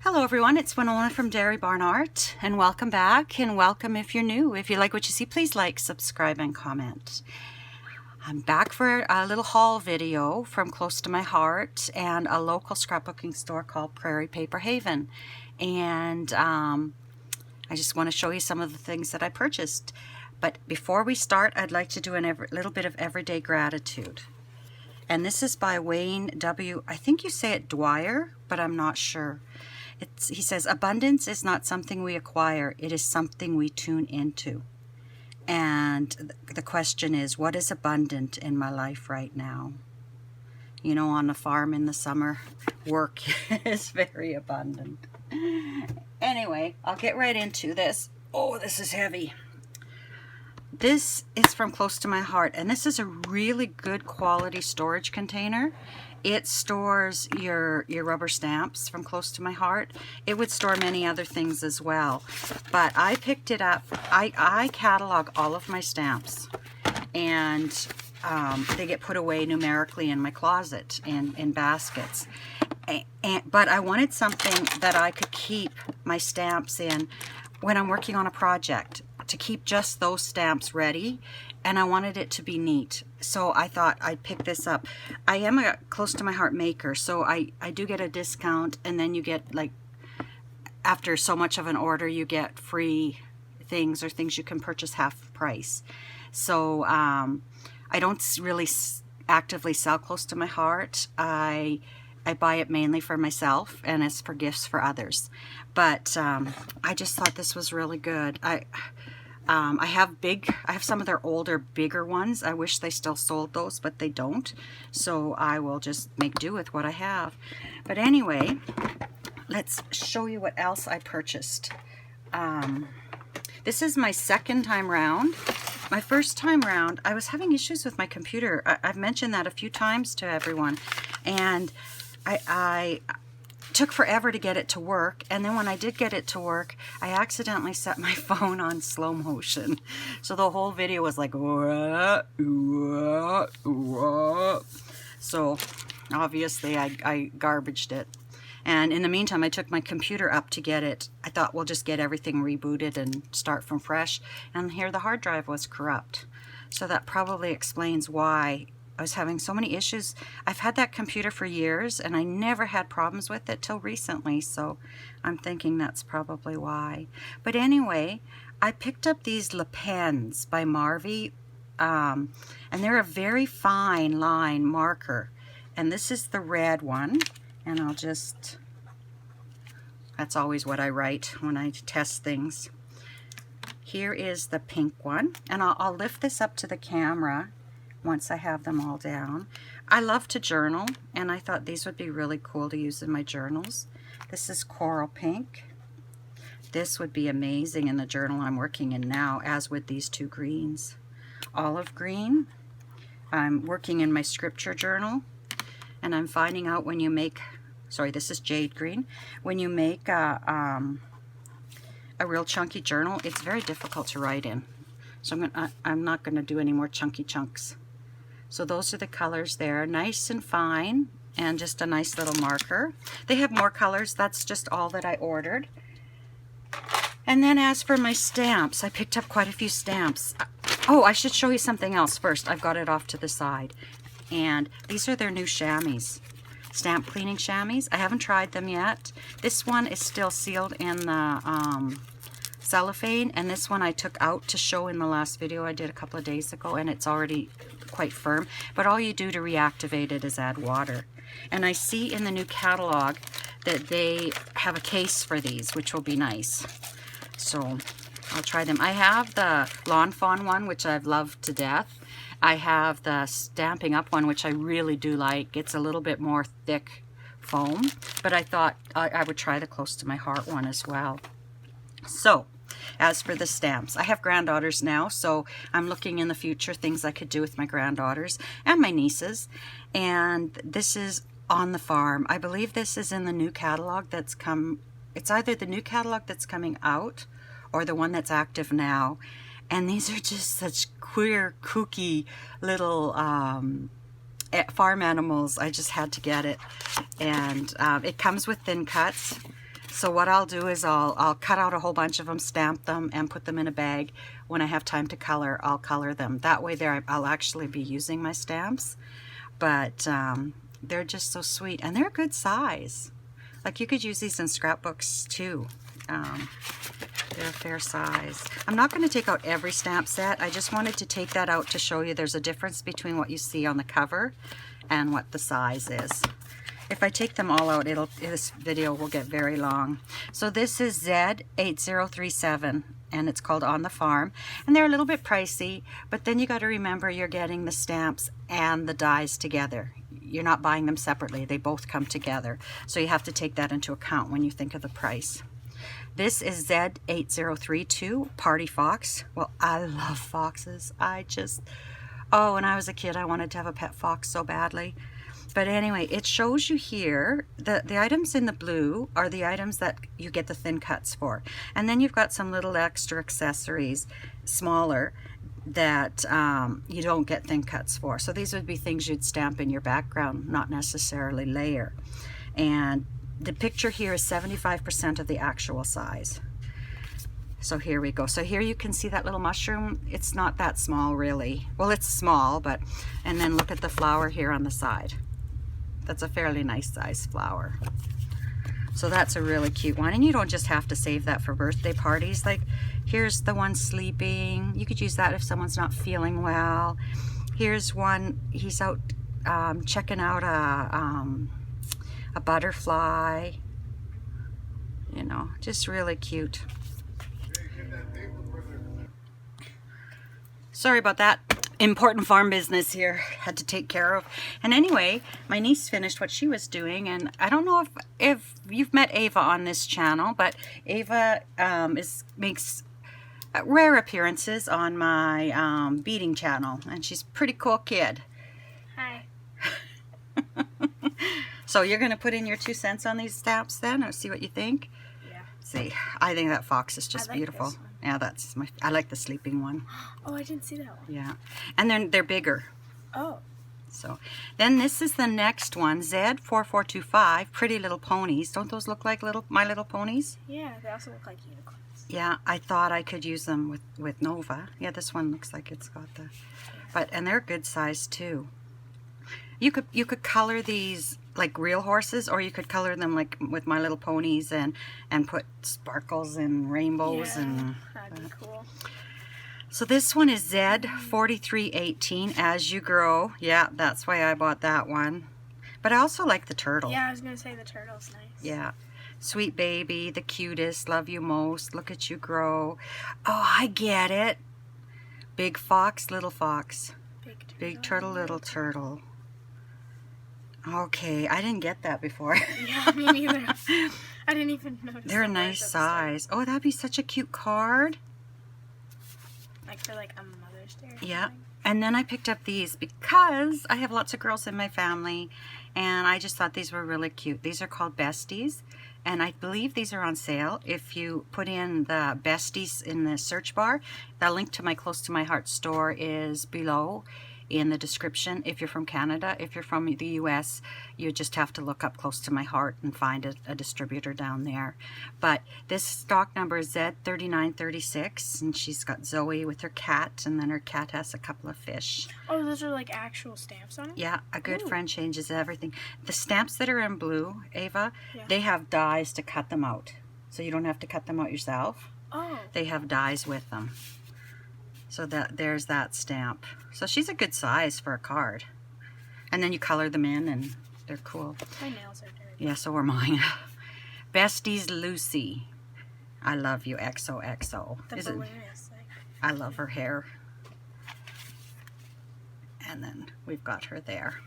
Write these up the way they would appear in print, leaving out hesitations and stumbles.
Hello everyone, it's Winona from Dairy Barn Art, and welcome back, and welcome if you're new. If you like what you see, please like, subscribe, and comment. I'm back for a little haul video from close to my heart and a local scrapbooking store called Prairie Paper Haven. And I just want to show you some of the things that I purchased. But before we start, I'd like to do a little bit of everyday gratitude. And this is by Wayne W. I think you say it Dwyer, but I'm not sure. He says, abundance is not something we acquire, it is something we tune into. And the question is, what is abundant in my life right now? You know, on the farm in the summer, work is very abundant. Anyway, I'll get right into this. Oh, this is heavy. This is from close to my heart, and this is a really good quality storage container. It stores your rubber stamps from close to my heart. It would store many other things as well, but I picked it up. I catalog all of my stamps, and they get put away numerically in my closet in baskets. But I wanted something that I could keep my stamps in when I'm working on a project, to keep just those stamps ready, and I wanted it to be neat. So I thought I'd pick this up. I am a close to my heart maker, so I do get a discount, and then you get, like, after so much of an order, you get free things or things you can purchase half price. So I don't really actively sell close to my heart. I buy it mainly for myself, and it's for gifts for others. But I just thought this was really good. I have some of their older, bigger ones. I wish they still sold those, but they don't. So I will just make do with what I have. But anyway, let's show you what else I purchased. This is my second time round. My first time round, I was having issues with my computer. I've mentioned that a few times to everyone. And I took forever to get it to work, and then when I did get it to work, I accidentally set my phone on slow motion. So the whole video was like, wah, wah, wah. So obviously I garbaged it. And in the meantime, I took my computer up to get it. I thought we'll just get everything rebooted and start from fresh. And here the hard drive was corrupt. So that probably explains why I was having so many issues. I've had that computer for years, and I never had problems with it till recently, so I'm thinking that's probably why. But anyway, I picked up these Le Pens by Marvy, and they're a very fine line marker. And this is the red one, and that's always what I write when I test things. Here is the pink one, and I'll lift this up to the camera once I have them all down. I love to journal, and I thought these would be really cool to use in my journals. This is coral pink. This would be amazing in the journal I'm working in now, as with these two greens. Olive green. I'm working in my scripture journal, and I'm finding out when you make, sorry, this is jade green. When you make a real chunky journal, it's very difficult to write in. So I'm not going to do any more chunky chunks. So those are the colors there, nice and fine, and just a nice little marker. They have more colors. That's just all that I ordered. And then as for my stamps, I picked up quite a few stamps. Oh, I should show you something else first. I've got it off to the side. And these are their new chamois, stamp cleaning chamois. I haven't tried them yet. This one is still sealed in the cellophane, and this one I took out to show in the last video I did a couple of days ago, and it's already quite firm. But all you do to reactivate it is add water. And I see in the new catalog that they have a case for these, which will be nice. So I'll try them. I have the Lawn Fawn one, which I've loved to death. I have the Stamping Up one, which I really do like. It's a little bit more thick foam, but I thought I would try the Close to My Heart one as well. So as for the stamps, I have granddaughters now, so I'm looking in the future things I could do with my granddaughters and my nieces. And this is On the Farm. I believe this is in the new catalog that's come. It's either the new catalog that's coming out or the one that's active now. And these are just such queer, kooky little farm animals. I just had to get it. And it comes with thin cuts. So what I'll do is I'll cut out a whole bunch of them, stamp them, and put them in a bag. When I have time to color, I'll color them. That way I'll actually be using my stamps. But they're just so sweet, and they're a good size. Like, you could use these in scrapbooks too. They're a fair size. I'm not going to take out every stamp set. I just wanted to take that out to show you there's a difference between what you see on the cover and what the size is. If I take them all out, this video will get very long. So this is Z8037, and it's called On the Farm. And they're a little bit pricey, but then you got to remember you're getting the stamps and the dies together. You're not buying them separately. They both come together. So you have to take that into account when you think of the price. This is Z8032, Party Fox. Well, I love foxes. Oh, when I was a kid, I wanted to have a pet fox so badly. But anyway, it shows you here, the items in the blue are the items that you get the thin cuts for. And then you've got some little extra accessories, smaller, that you don't get thin cuts for. So these would be things you'd stamp in your background, not necessarily layer. And the picture here is 75% of the actual size. So here we go. So here you can see that little mushroom. It's not that small really. Well, it's small, but, and then look at the flower here on the side. That's a fairly nice size flower. So that's a really cute one. And you don't just have to save that for birthday parties. Like, here's the one sleeping. You could use that if someone's not feeling well. Here's one, he's out checking out a butterfly. You know, just really cute. Sorry about that. Important farm business here, had to take care of. And anyway, my niece finished what she was doing, and I don't know if you've met Ava on this channel, but Ava makes rare appearances on my beading channel, and she's a pretty cool kid. Hi. So you're going to put in your 2 cents on these stamps then, or see what you think? Yeah. See, I think that fox is just beautiful. This one. Yeah, I like the sleeping one. Oh, I didn't see that one. Yeah, and then they're bigger. Oh. So then this is the next one, Z4425, Pretty Little Ponies. Don't those look like My Little Ponies? Yeah, they also look like unicorns. Yeah, I thought I could use them with Nova. Yeah, this one looks like it's got the, and they're good size too. You could color these like real horses, or you could color them like with My Little Ponies and put sparkles and rainbows. Yeah, and that'd be cool. So this one is Z4318, As You Grow. Yeah, that's why I bought that one. But I also like the turtle. Yeah, I was gonna say the turtle's nice. Yeah. Sweet baby, the cutest, love you most, look at you grow. Oh, I get it. Big fox, little fox. Big turtle, little turtle. Okay, I didn't get that before. Yeah, me neither. I didn't even notice. They're a nice size. Oh, that'd be such a cute card. Like for like a Mother's Day or Yeah. something. And then I picked up these because I have lots of girls in my family, and I just thought these were really cute. These are called Besties, and I believe these are on sale. If you put in the Besties in the search bar, the link to my Close to My Heart store is below in the description. If you're from Canada, if you're from the US, you just have to look up Close to My Heart and find a distributor down there. But this stock number is Z3936, and she's got Zoe with her cat, and then her cat has a couple of fish. Oh, those are like actual stamps on it? Yeah, a good Ooh. friend changes everything. The stamps that are in blue, Ava, Yeah. they have dies to cut them out. So you don't have to cut them out yourself. Oh. They have dies with them. So there's that stamp. So she's a good size for a card. And then you color them in, and they're cool. My nails are dirty. Yeah, so are mine. Besties Lucy. I love you, XOXO. The balloon is like... I love her hair. And then we've got her there.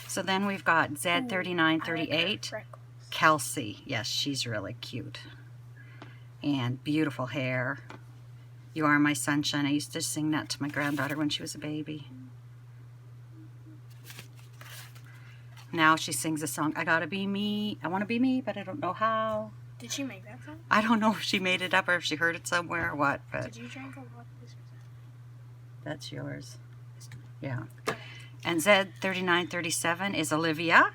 So then we've got Z3938. Like Kelsey. Yes, she's really cute. And beautiful hair. You Are My Sunshine. I used to sing that to my granddaughter when she was a baby. Now she sings a song, I gotta be me. I want to be me, but I don't know how. Did she make that song? I don't know if she made it up or if she heard it somewhere or what, but Did you drink of what this was? that's yours. Yeah. And Z3937 is Olivia.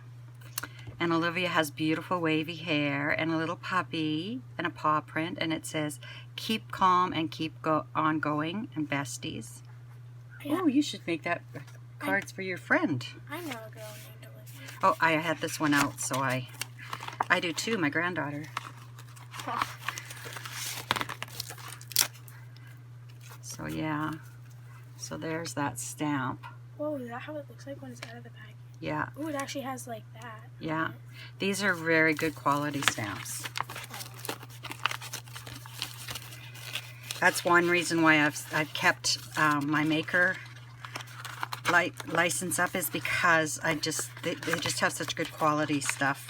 And Olivia has beautiful wavy hair and a little puppy and a paw print, and it says, keep calm and keep on going, and besties. Yeah. Oh, you should make that cards for your friend. I know a girl named Olivia. Oh, I had this one out, so I do too, my granddaughter. So yeah, so there's that stamp. Whoa, is that how it looks like when it's out of the package? Yeah. Ooh, it actually has like that. Yeah. These are very good quality stamps. That's one reason why I've kept my maker license up, is because they just have such good quality stuff.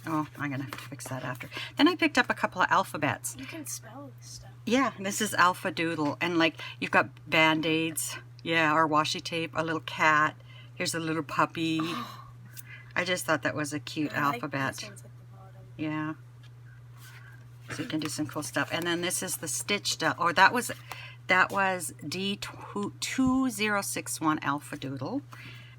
Oh, I'm gonna have to fix that after. Then I picked up a couple of alphabets. You can spell this stuff. Yeah, this is Alpha Doodle, and like you've got Band-Aids, yeah, or washi tape, a little cat. Here's a little puppy. I just thought that was a cute alphabet. Like these ones at the bottom. Yeah. So you can do some cool stuff. And then this is the stitched, or that was D2061 Alpha Doodle.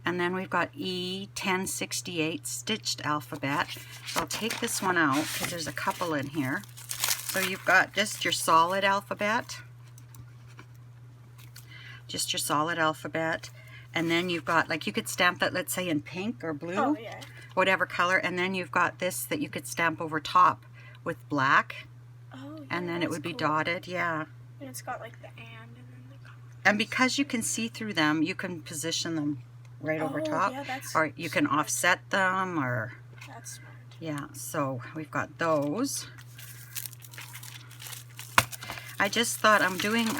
And then we've got E1068 stitched alphabet. So I'll take this one out because there's a couple in here. So you've got just your solid alphabet. Just your solid alphabet. And then you've got, like, you could stamp that, let's say, in pink or blue. Oh, yeah. Whatever color. And then you've got this that you could stamp over top with black. Oh, yeah, And then it would be dotted, yeah. And it's got like the and then the... And because you can see through them, you can position them right over top. Yeah, that's or you can smart. offset them, or... That's smart. Yeah, so we've got those. I just thought I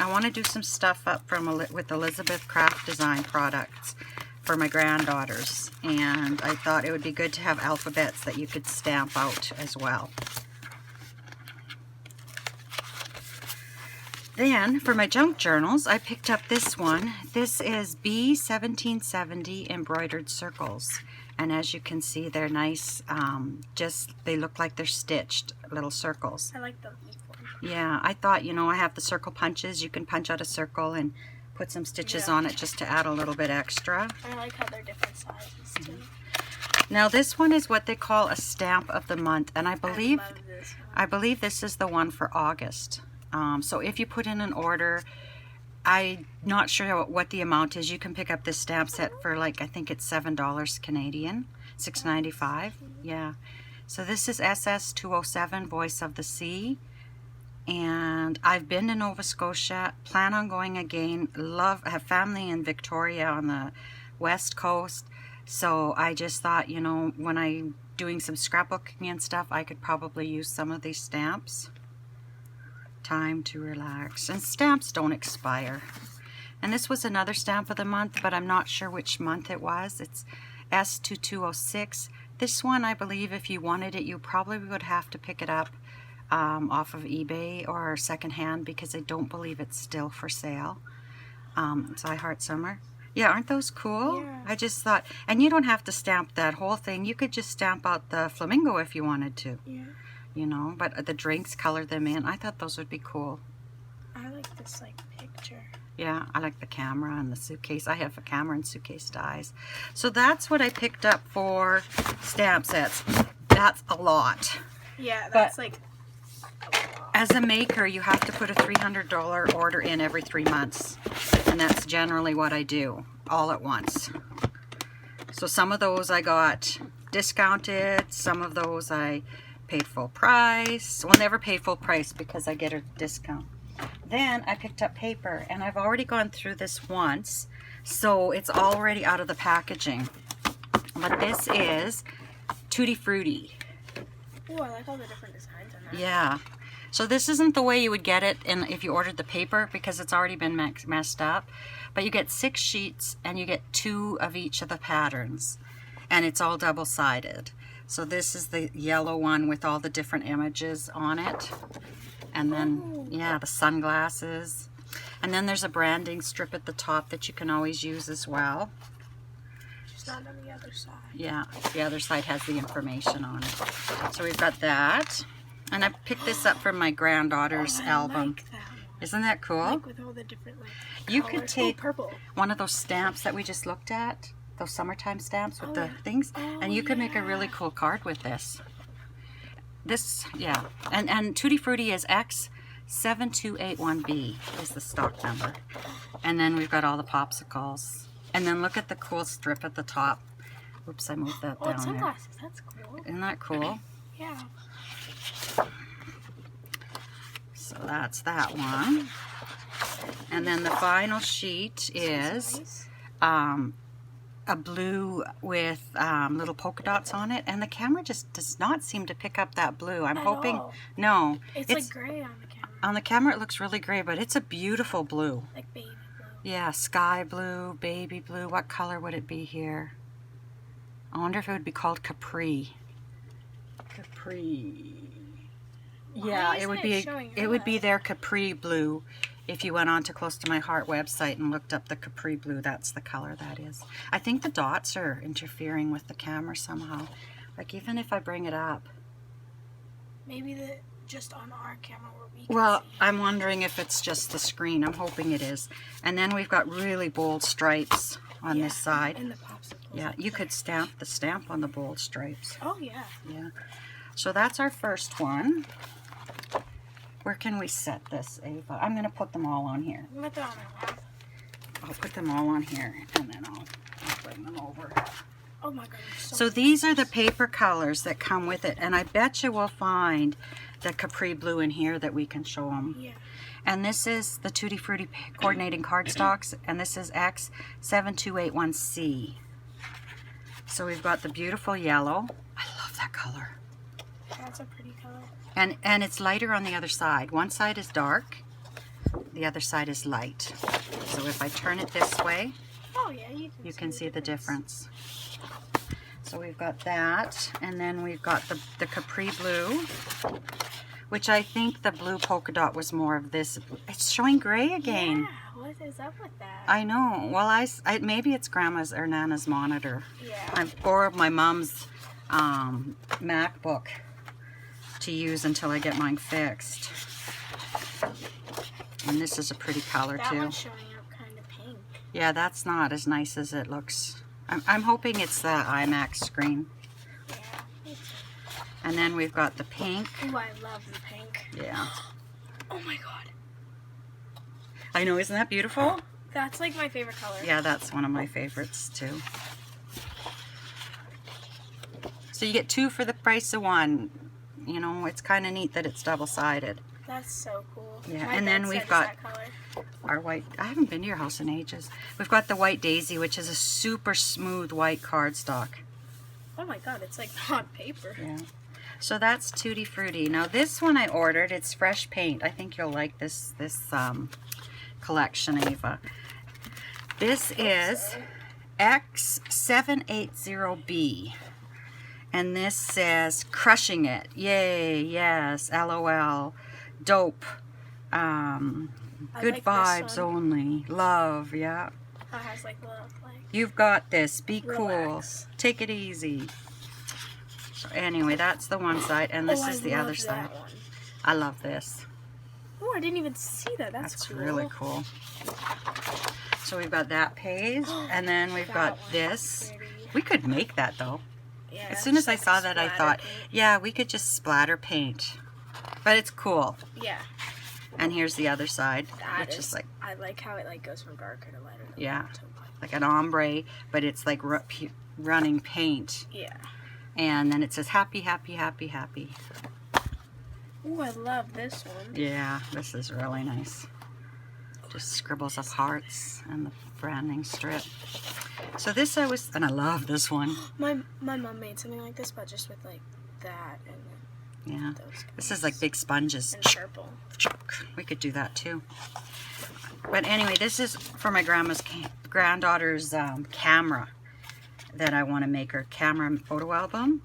want to do some stuff up with Elizabeth Craft Design products for my granddaughters. And I thought it would be good to have alphabets that you could stamp out as well. Then, for my junk journals, I picked up this one. This is B1770 embroidered circles. And as you can see, they're nice, they look like they're stitched little circles. I like the leaf one. Yeah, I thought, you know, I have the circle punches. You can punch out a circle and put some stitches on it just to add a little bit extra. I like how they're different sizes too. Now this one is what they call a stamp of the month, and I believe love this one. this is the one for August. So if you put in an order, I'm not sure what the amount is. You can pick up this stamp set for, like, I think it's $7 Canadian, $6.95. Yeah. So this is SS207 Voice of the Sea. And I've been to Nova Scotia, plan on going again. I have family in Victoria on the west coast. So I just thought, you know, when I'm doing some scrapbooking and stuff, I could probably use some of these stamps. Time to relax. And stamps don't expire. And this was another stamp of the month, but I'm not sure which month it was. It's S2206. This one, I believe, if you wanted it, you probably would have to pick it up off of eBay or secondhand, because I don't believe it's still for sale. So I Heart Summer. Yeah, aren't those cool? Yeah. I just thought, and you don't have to stamp that whole thing. You could just stamp out the flamingo if you wanted to. Yeah. You know, but the drinks, color them in. I thought those would be cool. I like this, like, picture. Yeah, I like the camera and the suitcase. I have a camera and suitcase dies. So that's what I picked up for stamp sets. That's a lot. Yeah, that's like a lot. As a maker, you have to put a $300 order in every 3 months. And that's generally what I do, all at once. So some of those I got discounted. Some of those I paid full price. Well, never paid full price because I get a discount. Then I picked up paper, and I've already gone through this once, so it's already out of the packaging. But this is Tutti Frutti. Ooh, I like all the different designs on that. Yeah. So this isn't the way you would get it if you ordered the paper, because it's already been messed up. But you get 6 sheets, and you get 2 of each of the patterns. And it's all double-sided. So this is the yellow one with all the different images on it. And then, yeah, the sunglasses. And then there's a branding strip at the top that you can always use as well. It's not on the other side. Yeah, the other side has the information on it. So we've got that. And I picked this up from my granddaughter's album. I like that one. Isn't that cool? Like with all the different, like, You colors. could take purple. one of those stamps that we just looked at, those summertime stamps with Oh, the yeah. things. Oh, And you could make a really yeah. cool card with this. This, yeah. And Tutti Frutti is X7281B is the stock number. And then we've got all the popsicles. And then look at the cool strip at the top. Oops, I moved that Oh, down it's there. sunglasses. That's cool. Isn't that cool? Yeah. So that's that one. And then the final sheet is Nice. a blue with little polka dots on it, and the camera just does not seem to pick up that blue. I'm At hoping, all. no. It's like gray on the camera. On the camera it looks really gray, but it's a beautiful blue. Like baby blue. Yeah, sky blue, baby blue. What color would it be here? I wonder if it would be called Capri. Capri. Yeah, it would be. It would be their Capri blue. If you went on to Close to My Heart website and looked up the Capri blue, that's the color that is. I think the dots are interfering with the camera somehow. Like even if I bring it up. Maybe just on our camera where we can Well, see. I'm wondering if it's just the screen. I'm hoping it is. And then we've got really bold stripes on this side. And the popsicles. Yeah, you could stamp the stamp on the bold stripes. Oh, yeah. Yeah. So that's our first one. Where can we set this, Ava? I'm going to put them all on here. I'm going to throw it on my lap. I'll put them all on here, and then I'll bring them over. Oh, my God. So these are the paper colors that come with it, and I bet you we'll find the Capri blue in here that we can show them. Yeah. And this is the Tutti Frutti coordinating cardstocks, and this is X7281C. So we've got the beautiful yellow. I love that color. That's a pretty color. And it's lighter on the other side. One side is dark, the other side is light. So if I turn it this way, Oh, yeah. you can see the difference. So we've got that, and then we've got the Capri blue, which I think the blue polka dot was more of this. It's showing gray again. Yeah. What is up with that? I know. Well, I maybe it's Grandma's or Nana's monitor. Yeah. I borrowed my mom's MacBook to use until I get mine fixed. And this is a pretty color That too. one's showing up kind of pink. Yeah, that's not as nice as it looks. I'm hoping it's the iMac screen. Yeah. Me too. And then we've got the pink. Ooh, I love the pink. Yeah. Oh, my God. I know, isn't that beautiful? That's like my favorite color. Yeah, that's one of my favorites too. So you get two for the price of one. You know, it's kind of neat that it's double-sided. That's so cool. Yeah, My and then bed we've set is got that color. our white. I haven't been to your house in ages. We've got the white daisy, which is a super smooth white cardstock. Oh my God, it's like on paper. Yeah. So that's Tutti Frutti. Now this one I ordered. It's fresh paint. I think you'll like this collection, Ava. This is X780B. And this says, crushing it. Yay, yes, LOL. Dope. Good like this vibes one. only. Love, yeah. Oh, it has like little like. You've got this. Be Relax. cool. Take it easy. So anyway, that's the one side, and this Oh, is I the other love side. that one. I love this. Oh, I didn't even see that. That's cool. really cool. So we've got that page, and then we've That got one's this. pretty. We could make that though. Yeah, As soon as I just saw like that, I splatter thought, paint. yeah, we could just splatter paint. But it's cool. Yeah. And here's the other side, That which is like I like how it like goes from darker to lighter. To Yeah. lighter to lighter. like an ombre, but it's like running paint. Yeah. And then it says happy, happy, happy, happy. Ooh, I love this one. Yeah, this is really nice. Just scribbles of hearts and the branding strip. So this and I love this one. My mom made something like this, but just with like that and then Yeah. those. This is like big sponges. And purple. We could do that too. But anyway, this is for my granddaughter's camera that I want to make her camera photo album.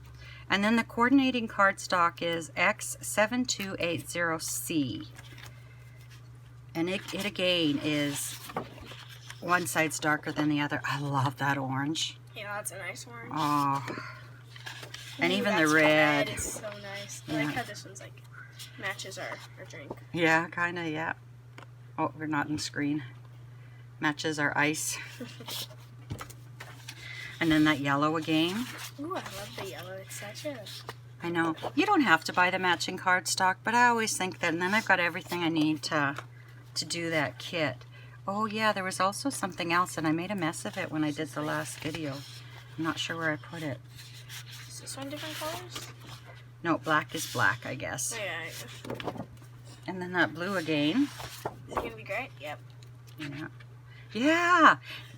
And then the coordinating cardstock is X7280C. And it again is one side's darker than the other. I love that orange. Yeah, that's a nice orange. Oh. And Ooh, even the that's red. is so nice. I Yeah. like how this one's like matches our drink. Yeah, kind of, yeah. Oh, we're not in screen. Matches our ice. And then that yellow again. Ooh, I love the yellow. It's such a... I know. You don't have to buy the matching cardstock, but I always think that. And then I've got everything I need to do that kit. Oh yeah, there was also something else, and I made a mess of it when I did the last video. I'm not sure where I put it. Is this one different colors? No, black is black, I guess. Oh, yeah. And then that blue again. Is it going to be great? Yep. Yeah. Yeah.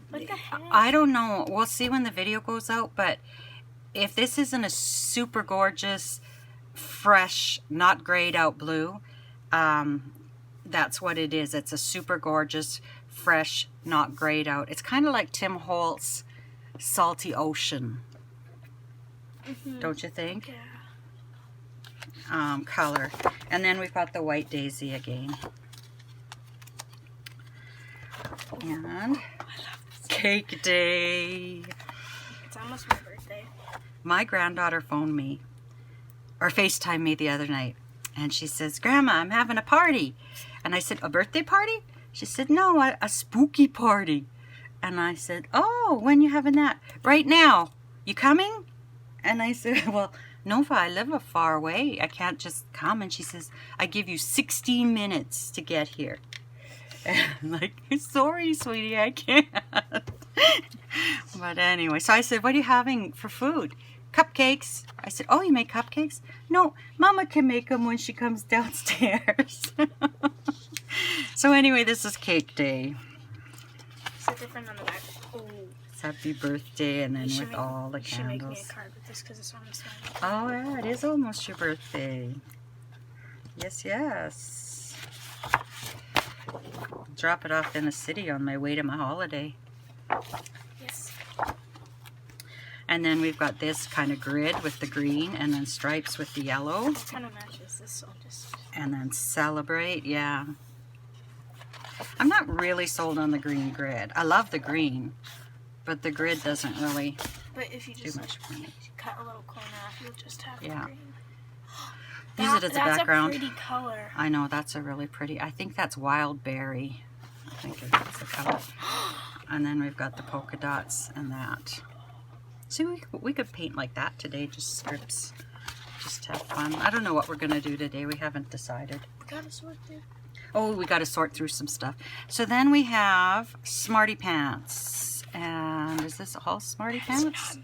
What the heck? I don't know. We'll see when the video goes out, but if this isn't a super gorgeous, fresh, not grayed out blue, that's what it is. It's a super gorgeous, fresh, not grayed out. It's kind of like Tim Holtz Salty Ocean. Don't you think? Yeah. Color. And then we've got the White Daisy again. And Cake Day. It's almost my birthday. My granddaughter phoned me, or FaceTimed me the other night, and she says, Grandma, I'm having a party. And I said, a birthday party? She said, no, a spooky party. And I said, oh, when you having that? Right now. You coming? And I said, well, Nova, I live far away. I can't just come. And she says, I give you 16 minutes to get here. And I'm like, sorry, sweetie, I can't. But anyway, so I said, what are you having for food? Cupcakes. I said, oh, you make cupcakes? No, Mama can make them when she comes downstairs. So anyway, this is Cake Day. Is it different on the back? Oh. It's happy birthday, and then with all the candles. You should make me candles. a card with this because it's almost my birthday. Oh yeah, it is almost your birthday. Yes, yes. Drop it off in the city on my way to my holiday. Yes. And then we've got this kind of grid with the green, and then stripes with the yellow. It kind of matches this one. And then celebrate, yeah. I'm not really sold on the green grid. I love the green, but the grid doesn't really but if you do just much for me. cut a little corner off, you'll just have the Yeah. green. Use it as a background. That's a pretty color. I know, that's a really pretty. I think that's wild berry. I think it's the color. And then we've got the polka dots and that. See, we could paint like that today, just strips. Just to have fun. I don't know what we're going to do today. We haven't decided. We gotta sort through. Oh, we got to sort through some stuff. So then we have Smarty Pants. And is this all Smarty Pants?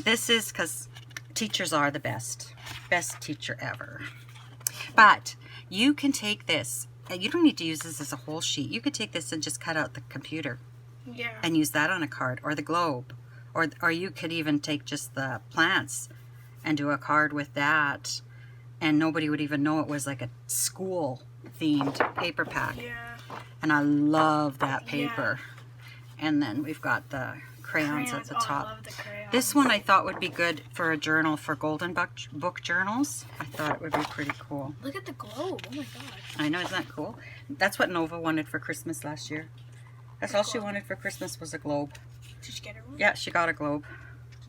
This is because teachers are the best. Best teacher ever. But you can take this. You don't need to use this as a whole sheet. You could take this and just cut out the computer. Yeah. And use that on a card. Or the globe. Or you could even take just the plants and do a card with that. And nobody would even know it was like a school-themed paper pack. Yeah. And I love that paper. Yeah. And then we've got the crayons at the top. I love the crayons. This one I thought would be good for a journal for Golden Book journals. I thought it would be pretty cool. Look at the globe. Oh my god. I know, isn't that cool? That's what Nova wanted for Christmas last year. That's all she wanted for Christmas was a globe. Did you get her one? Yeah, she got a globe.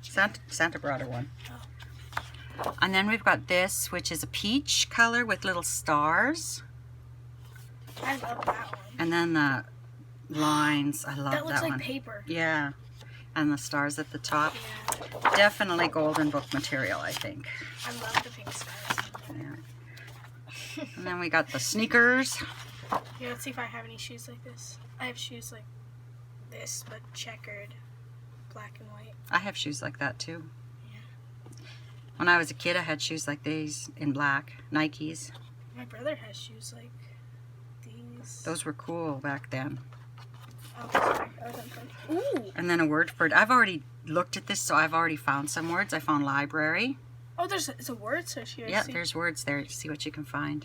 Santa brought her one. Oh. And then we've got this, which is a peach color with little stars. I love that one. And then the lines. I love that one. That looks like paper. Yeah. And the stars at the top. Yeah. Definitely Golden Book material, I think. I love the pink stars. Yeah. And then we got the sneakers. Yeah, let's see if I have any shoes like this. I have shoes like this, but checkered, black and white. I have shoes like that too. Yeah. When I was a kid, I had shoes like these in black, Nikes. My brother has shoes like these. Those were cool back then. Oh, sorry. I was on. Ooh. And then a word for it. I've already looked at this, so I've already found some words. I found library. Oh, it's a word search here. Yeah, there's words there. See what you can find.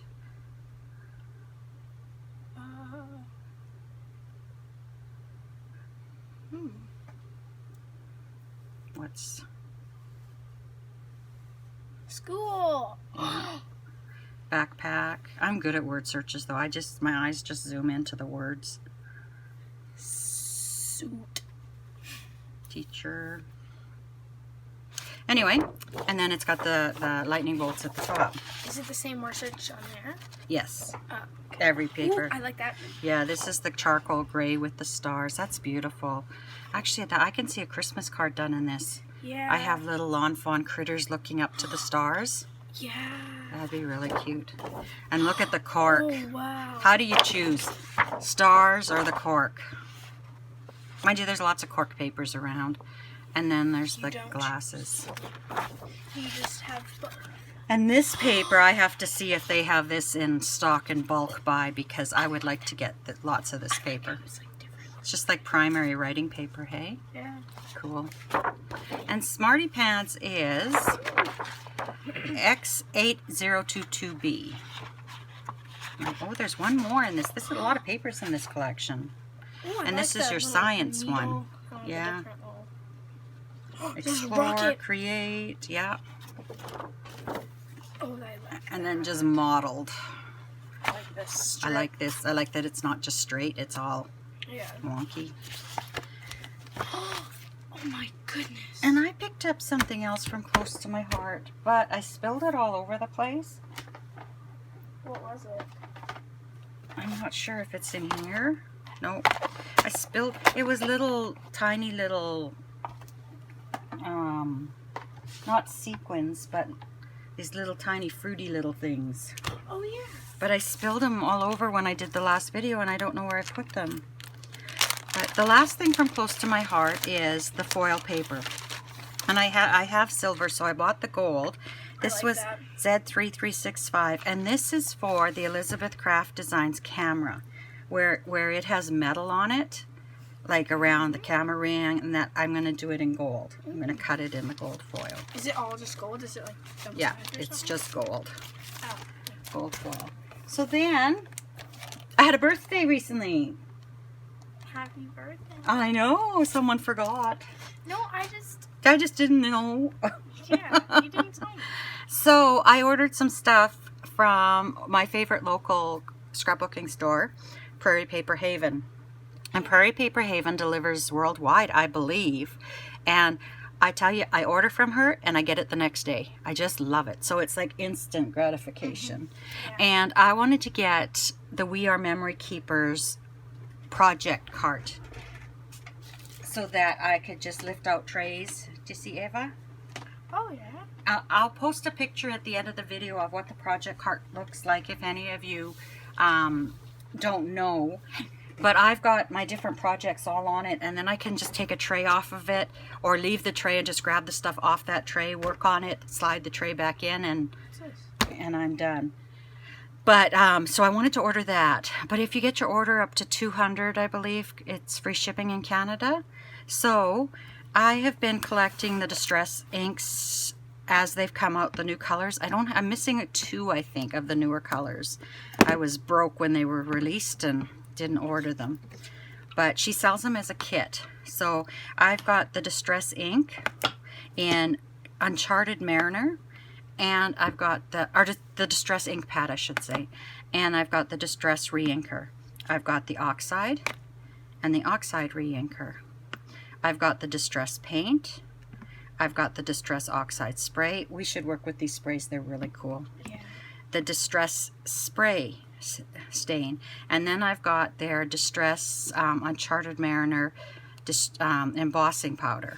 What's school? Backpack. I'm good at word searches though. My eyes just zoom into the words. Suit. Teacher. Anyway, and then it's got the lightning bolts at the top. Is it the same wordage on there? Yes. Oh, Every paper. Ooh, I like that. Yeah, this is the charcoal gray with the stars. That's beautiful. Actually, I can see a Christmas card done in this. Yeah. I have little lawn fawn critters looking up to the stars. Yeah. That'd be really cute. And look at the cork. Oh, wow. How do you choose? Stars or the cork? Mind you, there's lots of cork papers around. And then there's the glasses. You just have both. And this paper, I have to see if they have this in stock and bulk buy, because I would like to get lots of this paper. It's just like primary writing paper, hey? Yeah. Cool. And Smarty Pants is X8022B. Oh, there's one more in this. There's a lot of papers in this collection. Ooh, and this is your science one. Yeah. Explore, create, yeah. Oh, I like that. And then just modeled. I like this. I like this. I like that it's not just straight, it's all wonky. Oh my goodness. And I picked up something else from close to my heart, but I spilled it all over the place. What was it? I'm not sure if it's in here. No, I spilled, it was little, tiny little, not sequins, but these little tiny fruity little things. Oh yeah. But I spilled them all over when I did the last video, and I don't know where I put them. But the last thing from close to my heart is the foil paper. And I have silver, so I bought the gold. This was Z3365, and this is for the Elizabeth Craft Designs camera, where it has metal on it, like around the camera ring, and that I'm going to do it in gold. I'm going to cut it in the gold foil. Is it all just gold? Is it like yeah, it's just gold. Oh. Gold foil. So then, I had a birthday recently. Happy birthday. I know, someone forgot. No, I just didn't know. Yeah, you didn't tell me. So I ordered some stuff from my favorite local scrapbooking store, Prairie Paper Haven. And Prairie Paper Haven delivers worldwide, I believe. And I tell you, I order from her and I get it the next day. I just love it. So it's like instant gratification. Yeah. And I wanted to get the We Are Memory Keepers project cart so that I could just lift out trays. Do you see, Eva? Oh, yeah. I'll post a picture at the end of the video of what the project cart looks like if any of you don't know. But I've got my different projects all on it, and then I can just take a tray off of it or leave the tray and just grab the stuff off that tray, work on it, slide the tray back in, and I'm done. But so I wanted to order that. But if you get your order up to 200, I believe, it's free shipping in Canada. So I have been collecting the distress inks as they've come out, the new colors. I'm missing 2, I think, of the newer colors. I was broke when they were released and didn't order them. But she sells them as a kit. So I've got the distress ink in Uncharted Mariner, and I've got the distress ink pad, I should say, and I've got the distress reinker. I've got the oxide and the oxide reinker. I've got the distress paint. I've got the distress oxide spray. We should work with these sprays, they're really cool. Yeah. The distress spray stain, and then I've got their distress Uncharted Mariner embossing powder.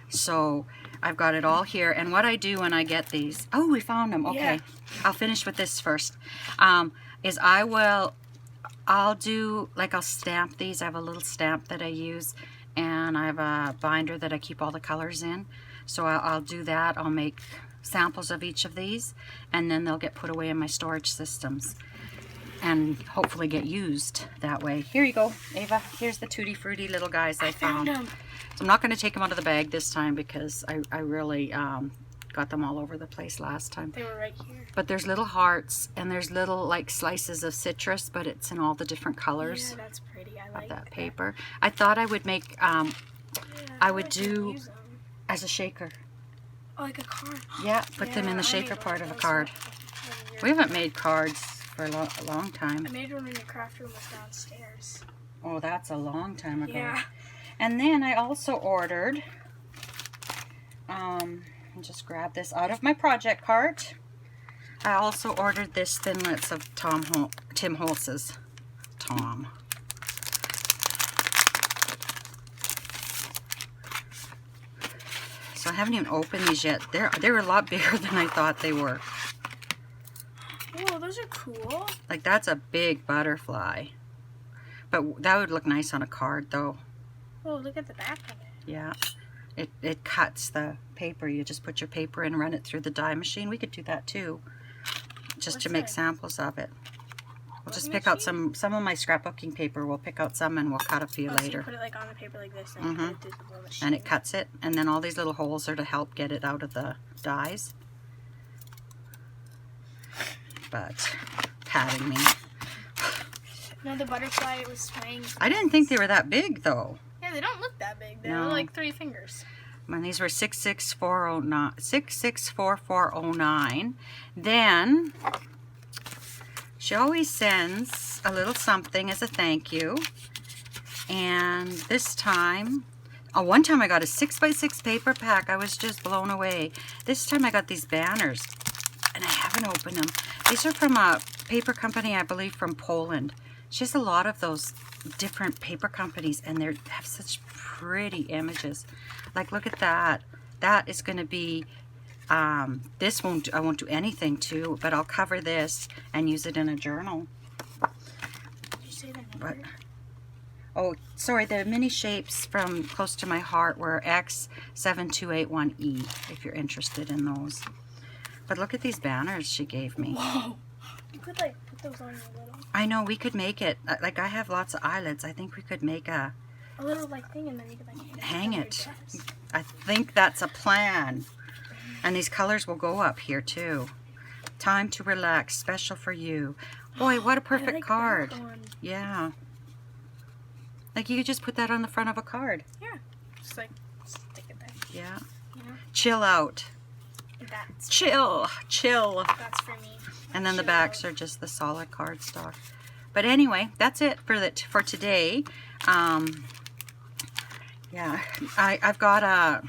So I've got it all here, and what I do when I get these, oh, we found them, okay. Yeah. I'll finish with this first, is I'll stamp these. I have a little stamp that I use, and I have a binder that I keep all the colors in. So I'll do that. I'll make samples of each of these, and then they'll get put away in my storage systems and hopefully get used that way. Here you go, Ava. Here's the Tutti Frutti little guys I found. So I'm not going to take them out of the bag this time because I really got them all over the place last time. They were right here. But there's little hearts, and there's little like slices of citrus, but it's in all the different colors. Yeah, that's pretty. I like that paper. I thought I would make, I would do as a shaker. Oh, like a card. Yeah, put them in the shaker part of a card. We haven't made cards for a long time. I made one in the craft room was downstairs. Oh, that's a long time ago. Yeah. And then I also ordered, I'll just grab this out of my project cart. I also ordered this Thinlits of Tim Holtz's. Tom. So I haven't even opened these yet. They're a lot bigger than I thought they were. Oh, those are cool. Like, that's a big butterfly. But that would look nice on a card, though. Oh, look at the back of it. Yeah. It cuts the paper. You just put your paper in, run it through the die machine. We could do that, too. Just to make samples of it. We'll just pick out some of my scrapbooking paper. We'll pick out some and we'll cut a few later. So you put it like on the paper like this and put it through the blow machine. And it cuts it. And then all these little holes are to help get it out of the dies. But patting me. No, the butterfly was swaying. I didn't think they were that big, though. Yeah, they don't look that big. They're like 3 fingers. And these were 664409. Then she always sends a little something as a thank you. And this time, one time I got a 6x6 paper pack. I was just blown away. This time I got these banners, and I haven't opened them. These are from a paper company, I believe, from Poland. She has a lot of those different paper companies, and they have such pretty images. Like, look at that. That is going to be, this I won't do anything to, but I'll cover this and use it in a journal. Did you say the number? Oh, sorry, the mini shapes from close to my heart were X7281E, if you're interested in those. But look at these banners she gave me. Whoa. You could, like, put those on your little... I know, we could make it. Like, I have lots of eyelids. I think we could make a little, like, thing, and then you could, like, hang it. I think that's a plan. And these colors will go up here, too. Time to relax, special for you. Boy, what a perfect card. Yeah. Like, you could just put that on the front of a card. Yeah. Just, like, stick it there. Yeah. You know? Chill out. Chill. That's for me. And then the backs are just the solid cardstock. But anyway, that's it for today. Yeah, I've got a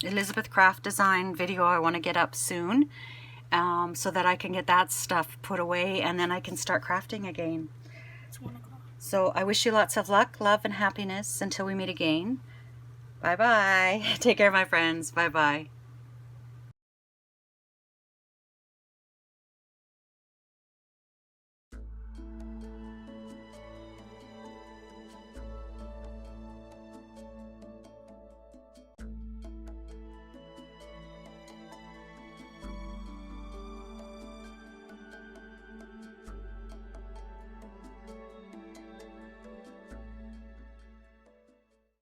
Elizabeth Craft Design video I want to get up soon, so that I can get that stuff put away and then I can start crafting again. It's 1 o'clock. So I wish you lots of luck, love, and happiness until we meet again. Bye-bye. Take care, my friends. Bye-bye.